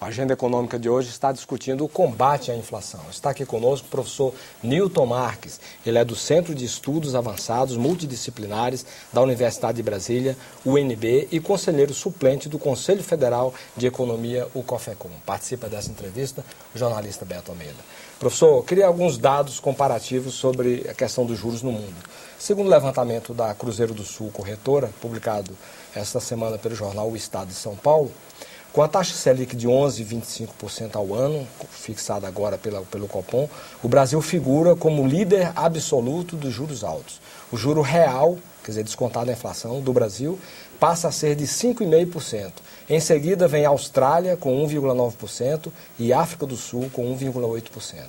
A agenda econômica de hoje está discutindo o combate à inflação. Está aqui conosco o professor Newton Marques. Ele é do Centro de Estudos Avançados Multidisciplinares da Universidade de Brasília, UNB, e conselheiro suplente do Conselho Federal de Economia, o COFECOM. Participa dessa entrevista o jornalista Beto Almeida. Professor, eu queria alguns dados comparativos sobre a questão dos juros no mundo. Segundo o levantamento da Cruzeiro do Sul Corretora, publicado esta semana pelo jornal O Estado de São Paulo, com a taxa Selic de 11,25% ao ano, fixada agora pelo Copom, o Brasil figura como líder absoluto dos juros altos. O juro real, quer dizer, descontado a inflação do Brasil, passa a ser de 5,5%. Em seguida vem a Austrália com 1,9% e África do Sul com 1,8%.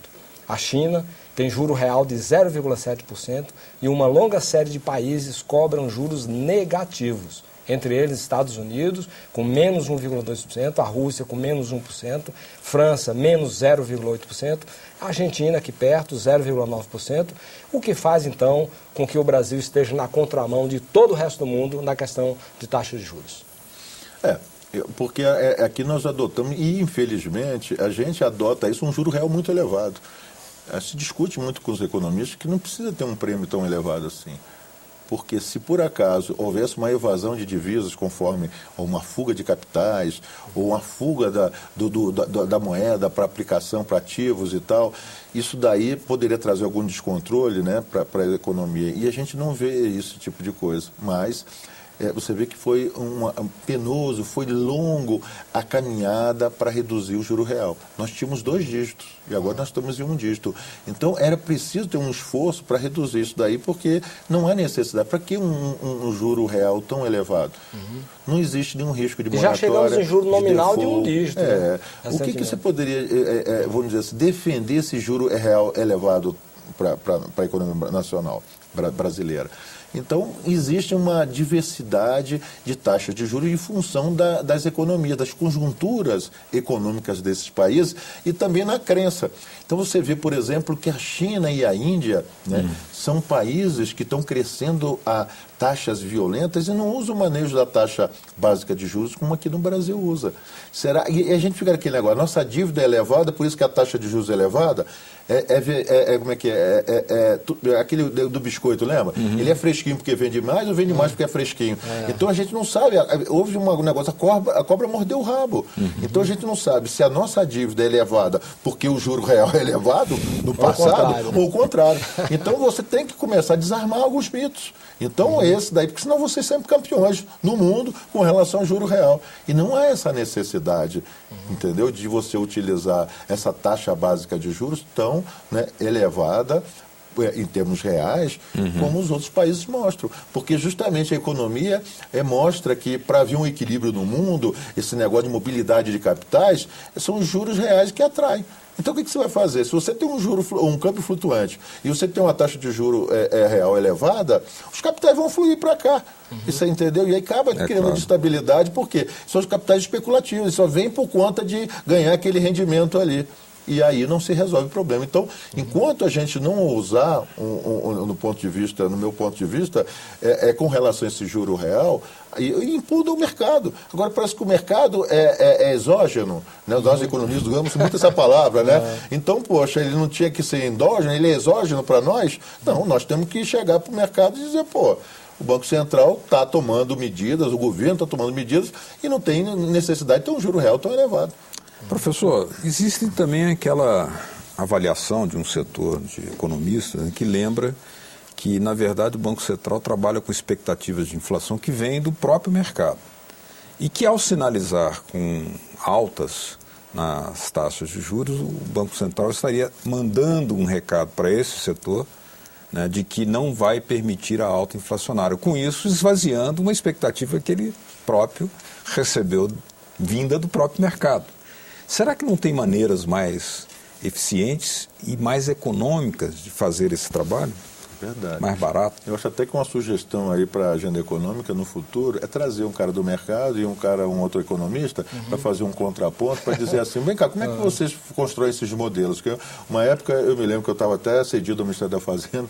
A China tem juro real de 0,7% e uma longa série de países cobram juros negativos. Entre eles, Estados Unidos, com menos 1,2%, a Rússia com menos 1%, França, menos 0,8%, a Argentina, aqui perto, 0,9%, o que faz, então, com que o Brasil esteja na contramão de todo o resto do mundo na questão de taxa de juros. Porque aqui nós adotamos, e infelizmente, a gente adota isso, um juro real muito elevado. Se discute muito com os economistas que não precisa ter um prêmio tão elevado assim. Porque se por acaso houvesse uma evasão de divisas conforme uma fuga de capitais ou uma fuga da moeda para aplicação para ativos e tal, isso daí poderia trazer algum descontrole, né, para a economia. E a gente não vê esse tipo de coisa. Mas você vê que foi penoso, foi longo a caminhada para reduzir o juro real. Nós tínhamos 2 dígitos e agora nós estamos em 1 dígito. Então era preciso ter um esforço para reduzir isso daí, porque não há necessidade. Para que um juro real tão elevado? Não existe nenhum risco de moratória. Já chegamos em juro nominal de 1 dígito. O que você poderia, vamos dizer assim, defender esse juro real elevado para a economia nacional brasileira? Então, existe uma diversidade de taxas de juros em função das economias, das conjunturas econômicas desses países e também na crença. Então, você vê, por exemplo, que a China e a Índia, né, são países que estão crescendo a taxas violentas e não usam o manejo da taxa básica de juros como aqui no Brasil usa. E a gente fica naquele negócio, nossa dívida é elevada, por isso que a taxa de juros é elevada. Como é que é? Aquele do biscoito, lembra? Ele é fresquinho porque vende mais ou vende mais porque é fresquinho? Então a gente não sabe, houve um negócio, a cobra mordeu o rabo. Então a gente não sabe se a nossa dívida é elevada porque o juro real é elevado no passado ou o contrário. Então você tem que começar a desarmar alguns mitos. Então esse daí, porque senão vocês sempre campeões no mundo com relação ao juro real. E não há essa necessidade, entendeu, de você utilizar essa taxa básica de juros tão, né, elevada em termos reais, como os outros países mostram. Porque justamente a economia mostra que para haver um equilíbrio no mundo, esse negócio de mobilidade de capitais, são os juros reais que atraem. Então o que você vai fazer? Se você tem um câmbio flutuante e você tem uma taxa de juro real elevada, os capitais vão fluir para cá. Isso, entendeu? E aí acaba criando instabilidade, porque são os capitais especulativos, só vêm por conta de ganhar aquele rendimento ali. E aí não se resolve o problema. Então, enquanto a gente não usar, no meu ponto de vista, com relação a esse juro real, impuda o mercado. Agora parece que o mercado é exógeno, né? Nós economistas usamos muito essa palavra, né? Então, poxa, ele não tinha que ser endógeno, ele é exógeno para nós? Não, nós temos que chegar para o mercado e dizer, o Banco Central está tomando medidas, o governo está tomando medidas e não tem necessidade de ter um juro real tão elevado. Professor, existe também aquela avaliação de um setor de economistas, né, que lembra que, na verdade, o Banco Central trabalha com expectativas de inflação que vêm do próprio mercado. E que, ao sinalizar com altas nas taxas de juros, o Banco Central estaria mandando um recado para esse setor, né, de que não vai permitir a alta inflacionária. Com isso, esvaziando uma expectativa que ele próprio recebeu vinda do próprio mercado. Será que não tem maneiras mais eficientes e mais econômicas de fazer esse trabalho? Verdade. Mais barato? Eu acho até que uma sugestão aí para a agenda econômica no futuro é trazer um cara do mercado e um outro economista para fazer um contraponto, para dizer assim, vem cá, como é que vocês constroem esses modelos? Porque uma época eu me lembro que eu estava até cedido ao Ministério da Fazenda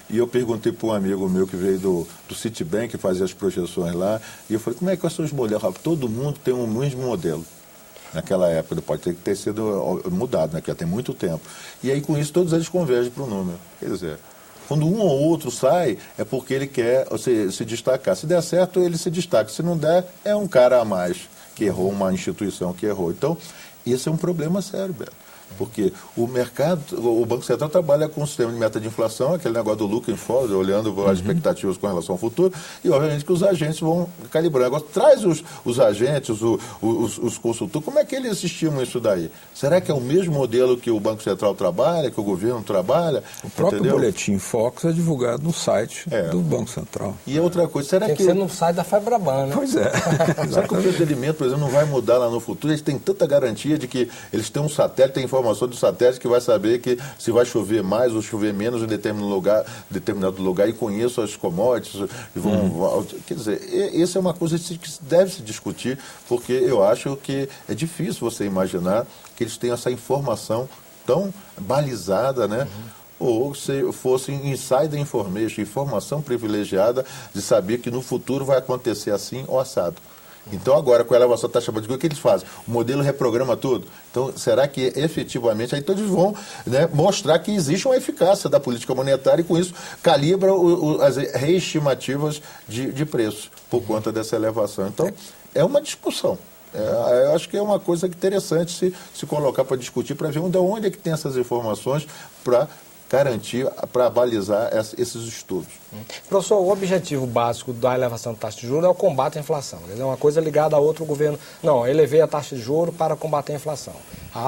e eu perguntei para um amigo meu que veio do Citibank, que fazia as projeções lá, e eu falei, como é que são os modelos? Todo mundo tem um mesmo modelo. naquela época, pode ter sido mudado, né, que já tem muito tempo. E aí, com isso, todos eles convergem para o número. Quer dizer, quando um ou outro sai, é porque ele quer se destacar. Se der certo, ele se destaca. Se não der, é um cara a mais que errou, uma instituição que errou. Então, esse é um problema sério, Beto. Porque o mercado, o Banco Central trabalha com um sistema de meta de inflação, aquele negócio do looking forward, olhando as expectativas com relação ao futuro, e obviamente que os agentes vão calibrando. Agora, traz os agentes, os consultores, como é que eles estimam isso daí? Será que é o mesmo modelo que o Banco Central trabalha, que o governo trabalha? O próprio boletim Focus é divulgado no site do Banco Central. E outra coisa, será que... Tem que ser no site da Febraban, né? Pois é. Será que o preço do alimento, por exemplo, não vai mudar lá no futuro? Eles têm tanta garantia de que eles têm um satélite, tem informação do satélite que vai saber que se vai chover mais ou chover menos em determinado lugar, e com isso as commodities vão... Quer dizer, essa é uma coisa que deve se discutir, porque eu acho que é difícil você imaginar que eles tenham essa informação tão balizada, né? Ou se fosse insider information, informação privilegiada de saber que no futuro vai acontecer assim ou assado. Então, agora, com a elevação da taxa básica, o que eles fazem? O modelo reprograma tudo. Então, será que efetivamente, aí todos vão, né, mostrar que existe uma eficácia da política monetária e, com isso, calibra as reestimativas de preços por conta dessa elevação. Então, é uma discussão. Eu acho que é uma coisa interessante se colocar para discutir, para ver de onde é que tem essas informações para garantir, para balizar esses estudos. Professor, o objetivo básico da elevação da taxa de juros é o combate à inflação. É uma coisa ligada a outro governo. Não, elevei a taxa de juros para combater a inflação.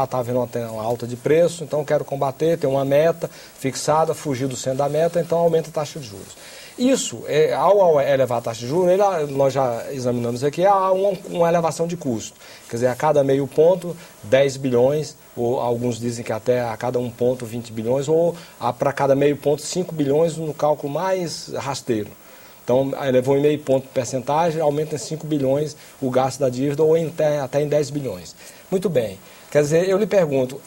Está havendo uma alta de preço, então quero combater, tem uma meta fixada, fugir do centro da meta, então aumenta a taxa de juros. Isso, ao elevar a taxa de juros, nós já examinamos aqui, há uma elevação de custo. Quer dizer, a cada meio ponto, 10 bilhões, ou alguns dizem que até a cada um ponto, 20 bilhões, ou para cada meio ponto, 5 bilhões no cálculo mais rasteiro. Então, elevou em meio ponto de percentagem, aumenta em 5 bilhões o gasto da dívida, ou até em 10 bilhões. Muito bem. Quer dizer, eu lhe pergunto,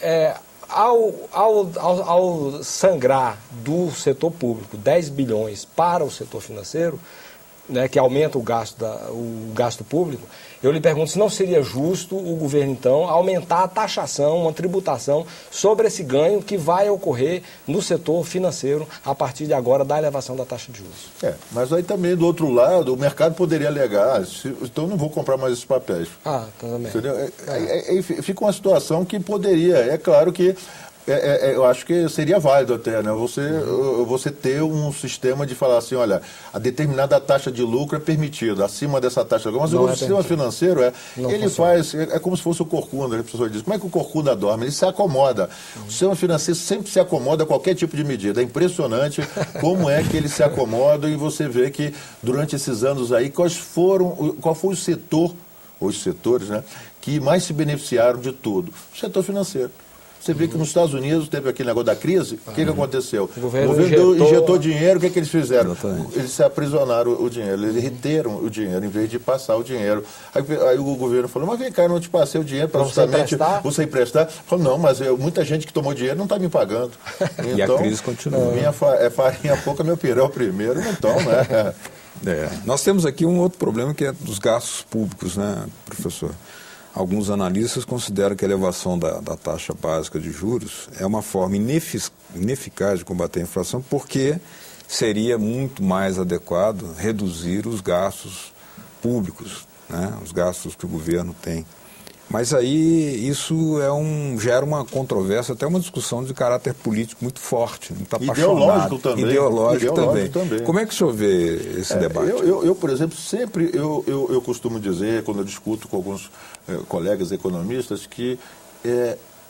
ao sangrar do setor público 10 bilhões para o setor financeiro, né, que aumenta o gasto público, eu lhe pergunto se não seria justo o governo, então, aumentar a taxação, uma tributação sobre esse ganho que vai ocorrer no setor financeiro a partir de agora da elevação da taxa de juros. Mas aí também, do outro lado, o mercado poderia alegar, então não vou comprar mais esses papéis. Também. Entendeu? Fica uma situação que poderia, é claro que eu acho que seria válido até, né? Você ter um sistema de falar assim, olha, a determinada taxa de lucro é permitida, acima dessa taxa de lucro, mas o sistema financeiro ele faz, é como se fosse o corcunda, a pessoa diz, como é que o corcunda dorme? Ele se acomoda. O sistema financeiro sempre se acomoda a qualquer tipo de medida. É impressionante como é que ele se acomoda, e você vê que durante esses anos aí, qual foi o setor, ou os setores, né, que mais se beneficiaram de tudo? O setor financeiro. Você vê que nos Estados Unidos teve aquele negócio da crise, o que aconteceu? O governo injetou dinheiro, o que eles fizeram? Exatamente. Eles se aprisionaram o dinheiro, eles reteram o dinheiro em vez de passar o dinheiro. Aí o governo falou, mas vem cá, eu não te passei o dinheiro para justamente você emprestar? Falou, não, mas muita gente que tomou dinheiro não está me pagando. Então, e a crise continua. Farinha pouca, meu pirão primeiro, então, né? Nós temos aqui um outro problema que é dos gastos públicos, né, professor? Alguns analistas consideram que a elevação da taxa básica de juros é uma forma ineficaz de combater a inflação, porque seria muito mais adequado reduzir os gastos públicos, né, os gastos que o governo tem. Mas aí isso gera uma controvérsia, até uma discussão de caráter político muito forte, muito apaixonado. Ideológico também. Como é que o senhor vê esse debate? Eu, por exemplo, sempre eu costumo dizer, quando eu discuto com alguns colegas economistas, que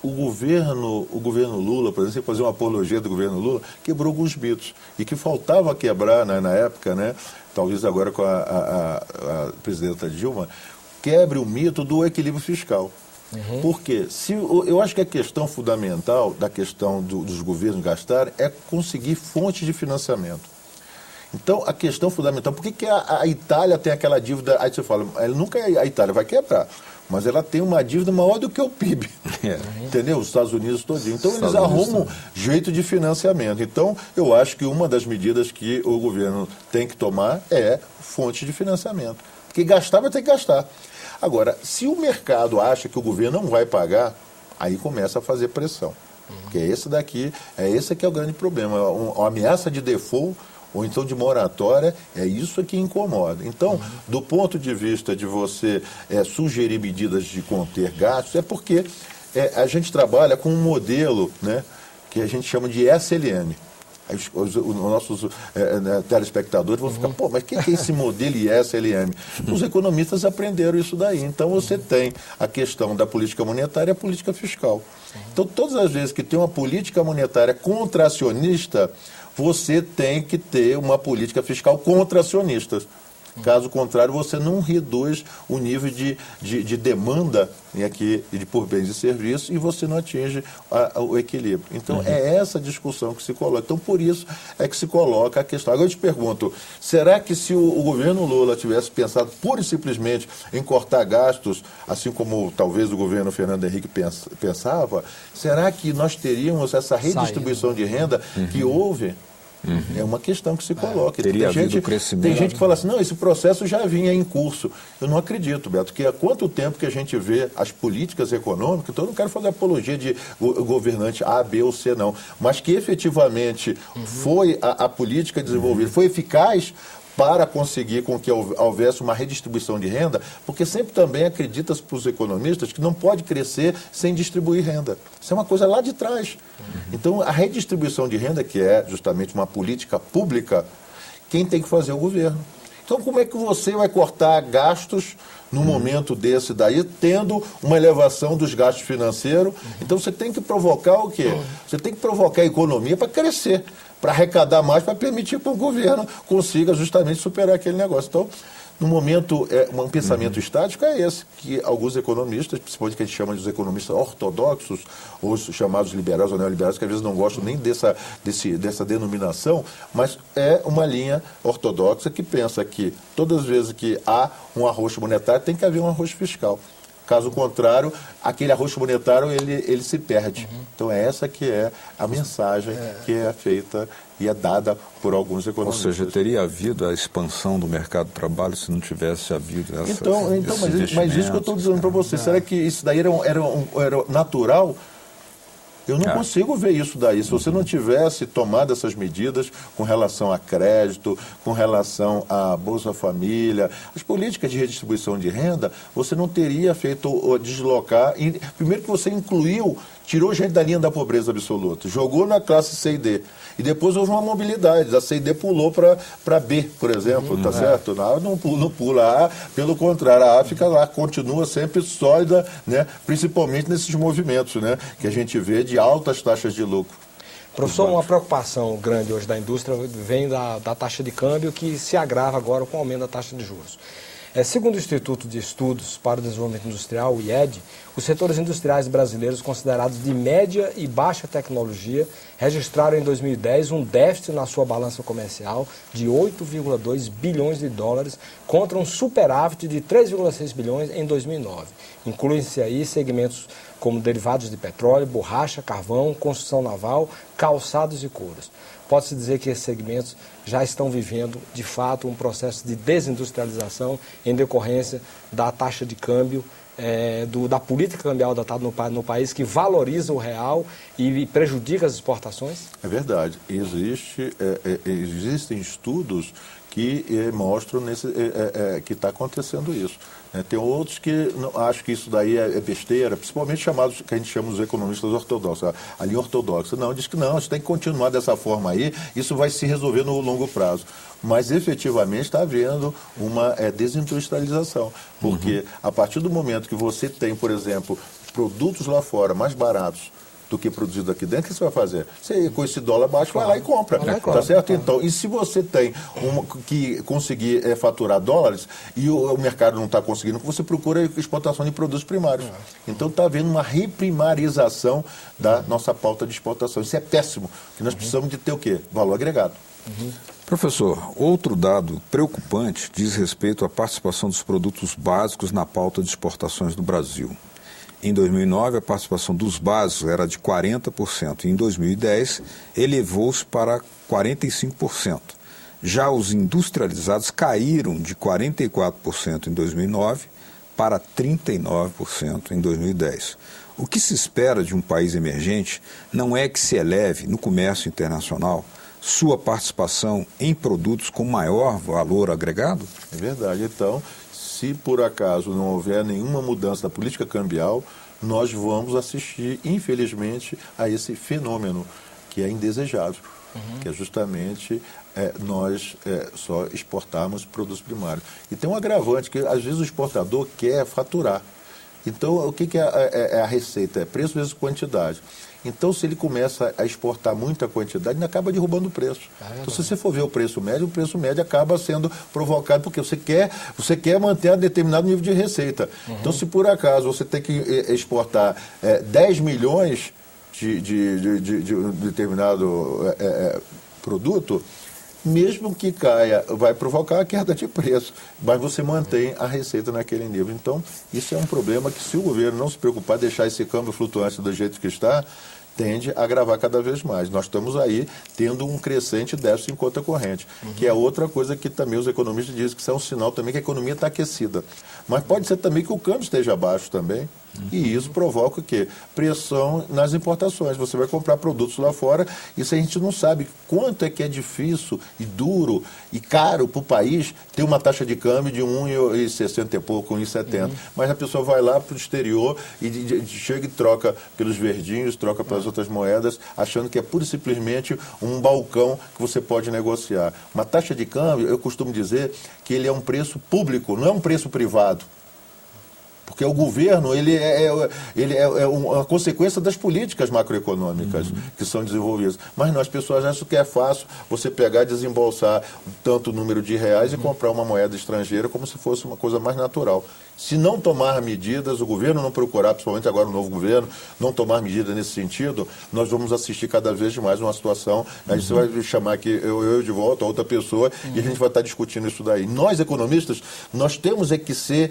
o governo Lula, por exemplo, fazer uma apologia do governo Lula, quebrou alguns mitos. E que faltava quebrar, né, na época, né, talvez agora com a presidenta Dilma, quebre o mito do equilíbrio fiscal. Por quê? Eu acho que a questão fundamental da questão dos governos gastarem é conseguir fontes de financiamento. Então, a questão fundamental, por que a Itália tem aquela dívida? Aí você fala, nunca a Itália vai quebrar, mas ela tem uma dívida maior do que o PIB. Entendeu? Os Estados Unidos todinho. Então, eles arrumam jeito de financiamento. Então, eu acho que uma das medidas que o governo tem que tomar é fonte de financiamento. Porque gastar vai ter que gastar. Agora, se o mercado acha que o governo não vai pagar, aí começa a fazer pressão. Porque esse que é o grande problema. Uma ameaça de default ou então de moratória, é isso que incomoda. Então, do ponto de vista de você sugerir medidas de conter gastos, é porque a gente trabalha com um modelo, né, que a gente chama de SLM. Os nossos telespectadores vão ficar, pô, mas o que é esse modelo SLM? Os economistas aprenderam isso daí. Então, você tem a questão da política monetária e a política fiscal. Então, todas as vezes que tem uma política monetária contracionista, você tem que ter uma política fiscal contracionista. Caso contrário, você não reduz o nível de demanda por bens e serviços e você não atinge o equilíbrio. Então, é essa discussão que se coloca. Então, por isso é que se coloca a questão. Agora eu te pergunto, será que se o governo Lula tivesse pensado pura e simplesmente em cortar gastos, assim como talvez o governo Fernando Henrique pensava, será que nós teríamos essa redistribuição de renda que houve? É uma questão que se coloca. Teria havido crescimento. Tem gente que fala assim, não, esse processo já vinha em curso. Eu não acredito, Beto, que há quanto tempo que a gente vê as políticas econômicas, então eu não quero fazer apologia de governante A, B ou C, não, mas que efetivamente foi a política desenvolvida, foi eficaz para conseguir com que houvesse uma redistribuição de renda, porque sempre também acredita-se para os economistas que não pode crescer sem distribuir renda. Isso é uma coisa lá de trás. Então, a redistribuição de renda, que é justamente uma política pública, quem tem que fazer é o governo. Então, como é que você vai cortar gastos num momento desse daí, tendo uma elevação dos gastos financeiros? Então, você tem que provocar o quê? Você tem que provocar a economia para crescer, para arrecadar mais, para permitir que o governo consiga justamente superar aquele negócio. Então, no momento, um pensamento estático é esse, que alguns economistas, principalmente que a gente chama de os economistas ortodoxos, ou os chamados liberais ou neoliberais, que às vezes não gostam nem dessa denominação, mas é uma linha ortodoxa que pensa que todas as vezes que há um arroxo monetário, tem que haver um arroxo fiscal. Caso contrário, aquele arroxo monetário ele se perde. Então, essa que é a mensagem que é feita e é dada por alguns economistas. Ou seja, teria havido a expansão do mercado de trabalho se não tivesse havido essa mas isso que eu estou dizendo para você, será que isso daí era natural? Eu não consigo ver isso daí. Se você não tivesse tomado essas medidas com relação a crédito, com relação à Bolsa Família, as políticas de redistribuição de renda, você não teria feito deslocar. Primeiro que você tirou gente da linha da pobreza absoluta, jogou na classe C e D. E depois houve uma mobilidade. A C e D pulou para B, por exemplo, tá certo? A não pula A, pelo contrário, a A fica lá, continua sempre sólida, né? Principalmente nesses movimentos, né? Que a gente vê de altas taxas de lucro. Professor, uma preocupação grande hoje da indústria vem da taxa de câmbio, que se agrava agora com o aumento da taxa de juros. Segundo o Instituto de Estudos para o Desenvolvimento Industrial, o IED, os setores industriais brasileiros considerados de média e baixa tecnologia registraram em 2010 um déficit na sua balança comercial de 8,2 bilhões de dólares contra um superávit de 3,6 bilhões em 2009. Incluem-se aí segmentos como derivados de petróleo, borracha, carvão, construção naval, calçados e couros. Pode-se dizer que esses segmentos já estão vivendo, de fato, um processo de desindustrialização em decorrência da taxa de câmbio, da política cambial adotada no país, que valoriza o real e prejudica as exportações? É verdade. Existem estudos que mostram que está acontecendo isso. Tem outros que acham que isso daí é besteira, principalmente chamados, que a gente chama os economistas ortodoxos, a linha ortodoxa. Não, diz que não, isso tem que continuar dessa forma aí, isso vai se resolver no longo prazo. Mas, efetivamente, está havendo uma desindustrialização, porque a partir do momento que você tem, por exemplo, produtos lá fora mais baratos do que produzido aqui dentro, o que você vai fazer? Você, com esse dólar baixo, vai lá e compra. Tá certo? Então, e se você tem que conseguir faturar dólares e o mercado não está conseguindo, você procura exportação de produtos primários. Então, está havendo uma reprimarização da nossa pauta de exportação. Isso é péssimo, porque nós precisamos de ter o quê? Valor agregado. Professor, outro dado preocupante diz respeito à participação dos produtos básicos na pauta de exportações do Brasil. Em 2009, a participação dos básicos era de 40%. Em 2010, elevou-se para 45%. Já os industrializados caíram de 44% em 2009 para 39% em 2010. O que se espera de um país emergente não é que se eleve no comércio internacional sua participação em produtos com maior valor agregado? É verdade. Então, se por acaso não houver nenhuma mudança da política cambial, nós vamos assistir, infelizmente, a esse fenômeno que é indesejável, que é justamente nós só exportarmos produtos primários. E tem um agravante, que às vezes o exportador quer faturar. Então, o que é a receita? É preço vezes quantidade. Então, se ele começa a exportar muita quantidade, ele acaba derrubando o preço. Então, se você for ver o preço médio acaba sendo provocado porque você quer manter um determinado nível de receita. Então, se por acaso você tem que exportar 10 milhões de um determinado produto, mesmo que caia, vai provocar a queda de preço, mas você mantém a receita naquele nível. Então, isso é um problema que, se o governo não se preocupar, deixar esse câmbio flutuante do jeito que está, tende a agravar cada vez mais. Nós estamos aí tendo um crescente déficit em conta corrente, que é outra coisa que também os economistas dizem que isso é um sinal também que a economia está aquecida. Mas pode ser também que o câmbio esteja baixo também. E isso provoca o quê? Pressão nas importações. Você vai comprar produtos lá fora e se a gente não sabe quanto é que é difícil e duro e caro para o país ter uma taxa de câmbio de 1,60 e pouco, 1,70. Mas a pessoa vai lá para o exterior e chega e troca pelos verdinhos, troca pelas outras moedas, achando que é pura e simplesmente um balcão que você pode negociar. Uma taxa de câmbio, eu costumo dizer que ele é um preço público, não é um preço privado. Porque o governo ele é uma consequência das políticas macroeconômicas que são desenvolvidas. Mas as pessoas acham que é fácil você pegar e desembolsar tanto número de reais e comprar uma moeda estrangeira como se fosse uma coisa mais natural. Se não tomar medidas, o governo não procurar, principalmente agora o novo governo, não tomar medidas nesse sentido, nós vamos assistir cada vez mais uma situação, a gente vai chamar aqui eu de volta, outra pessoa, e a gente vai estar discutindo isso daí. Nós, economistas, nós temos que se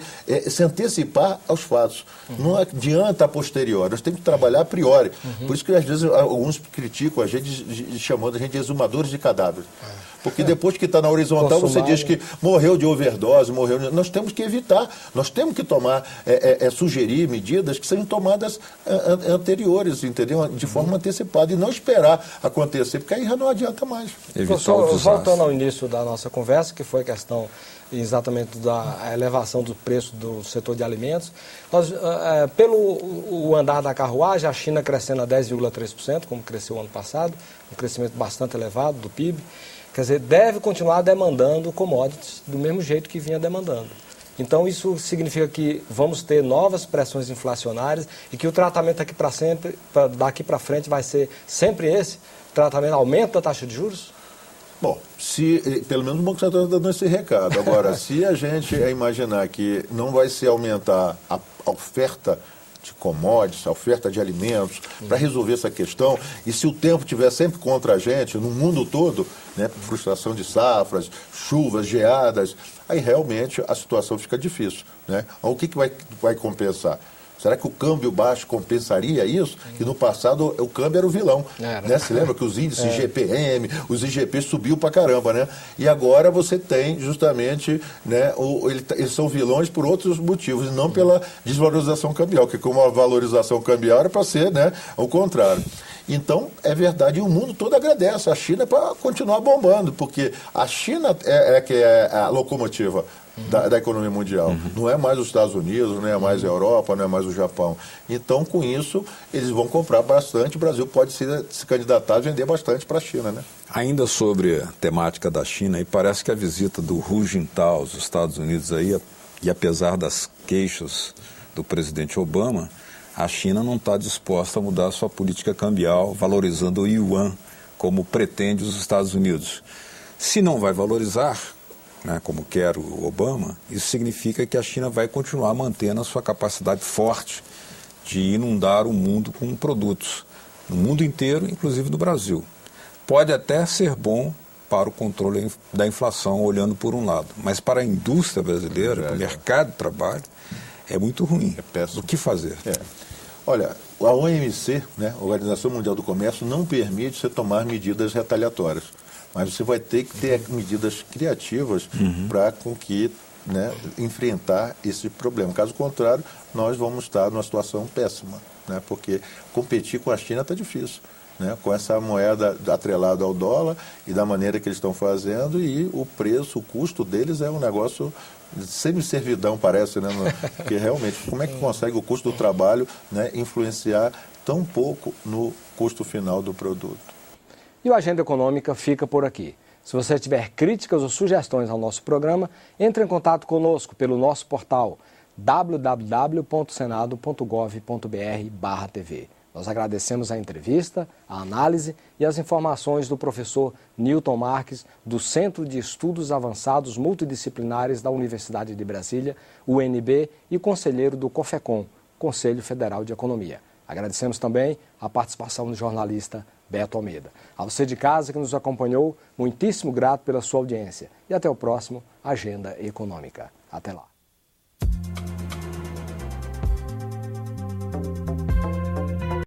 antecipar aos fatos. Não adianta a posteriori, nós temos que trabalhar a priori. Por isso que às vezes alguns criticam a gente, chamando a gente de exumadores de cadáveres. Porque depois que está na horizontal, você diz que morreu de overdose, Nós temos que evitar, nós temos que tomar, sugerir medidas que sejam tomadas anteriores, entendeu? De forma antecipada e não esperar acontecer, porque aí já não adianta mais. Professor, voltando ao início da nossa conversa, que foi a questão exatamente da elevação do preço do setor de alimentos, pelo andar da carruagem, a China crescendo a 10,3%, como cresceu ano passado, um crescimento bastante elevado do PIB. Quer dizer, deve continuar demandando commodities do mesmo jeito que vinha demandando. Então, isso significa que vamos ter novas pressões inflacionárias e que o tratamento daqui para frente vai ser sempre esse, tratamento, aumento da taxa de juros? Bom, pelo menos o Banco Central está dando esse recado. Agora, se a gente imaginar que não vai se aumentar a oferta de commodities, a oferta de alimentos, para resolver essa questão, e se o tempo estiver sempre contra a gente, no mundo todo, né, frustração de safras, chuvas, geadas, aí realmente a situação fica difícil. Né? O que vai compensar? Será que o câmbio baixo compensaria isso? Que no passado o câmbio era o vilão. Né? Você lembra que os índices IGPM, os IGP subiu pra caramba, né? E agora você tem justamente, né, eles são vilões por outros motivos, e não pela desvalorização cambial, que como a valorização cambial era para ser, né, ao contrário. Então, é verdade, e o mundo todo agradece a China para continuar bombando, porque a China que é a locomotiva da economia mundial. Não é mais os Estados Unidos, não é mais a Europa, não é mais o Japão. Então, com isso, eles vão comprar bastante. O Brasil pode se candidatar a vender bastante para a China, né? Ainda sobre a temática da China, e parece que a visita do Hu Jintao aos Estados Unidos aí, e apesar das queixas do presidente Obama, a China não está disposta a mudar a sua política cambial, valorizando o yuan, como pretende os Estados Unidos. Se não vai valorizar, né, como quer o Obama, isso significa que a China vai continuar mantendo a sua capacidade forte de inundar o mundo com produtos, no mundo inteiro, inclusive no Brasil. Pode até ser bom para o controle da inflação, olhando por um lado, mas para a indústria brasileira, para o mercado de trabalho, é muito ruim. É péssimo. O que fazer? Olha, a OMC, né, a Organização Mundial do Comércio, não permite você tomar medidas retaliatórias. Mas você vai ter que ter medidas criativas para com que, né, enfrentar esse problema. Caso contrário, nós vamos estar numa situação péssima, né, porque competir com a China está difícil, né, com essa moeda atrelada ao dólar e da maneira que eles estão fazendo, e o preço, o custo deles é um negócio semi-servidão, parece, né, porque realmente, como é que consegue o custo do trabalho, né, influenciar tão pouco no custo final do produto? E o Agenda Econômica fica por aqui. Se você tiver críticas ou sugestões ao nosso programa, entre em contato conosco pelo nosso portal www.senado.gov.br/TV. Nós agradecemos a entrevista, a análise e as informações do professor Newton Marques, do Centro de Estudos Avançados Multidisciplinares da Universidade de Brasília, UNB, e conselheiro do COFECOM, Conselho Federal de Economia. Agradecemos também a participação do jornalista Beto Almeida. A você de casa que nos acompanhou, muitíssimo grato pela sua audiência. E até o próximo Agenda Econômica. Até lá.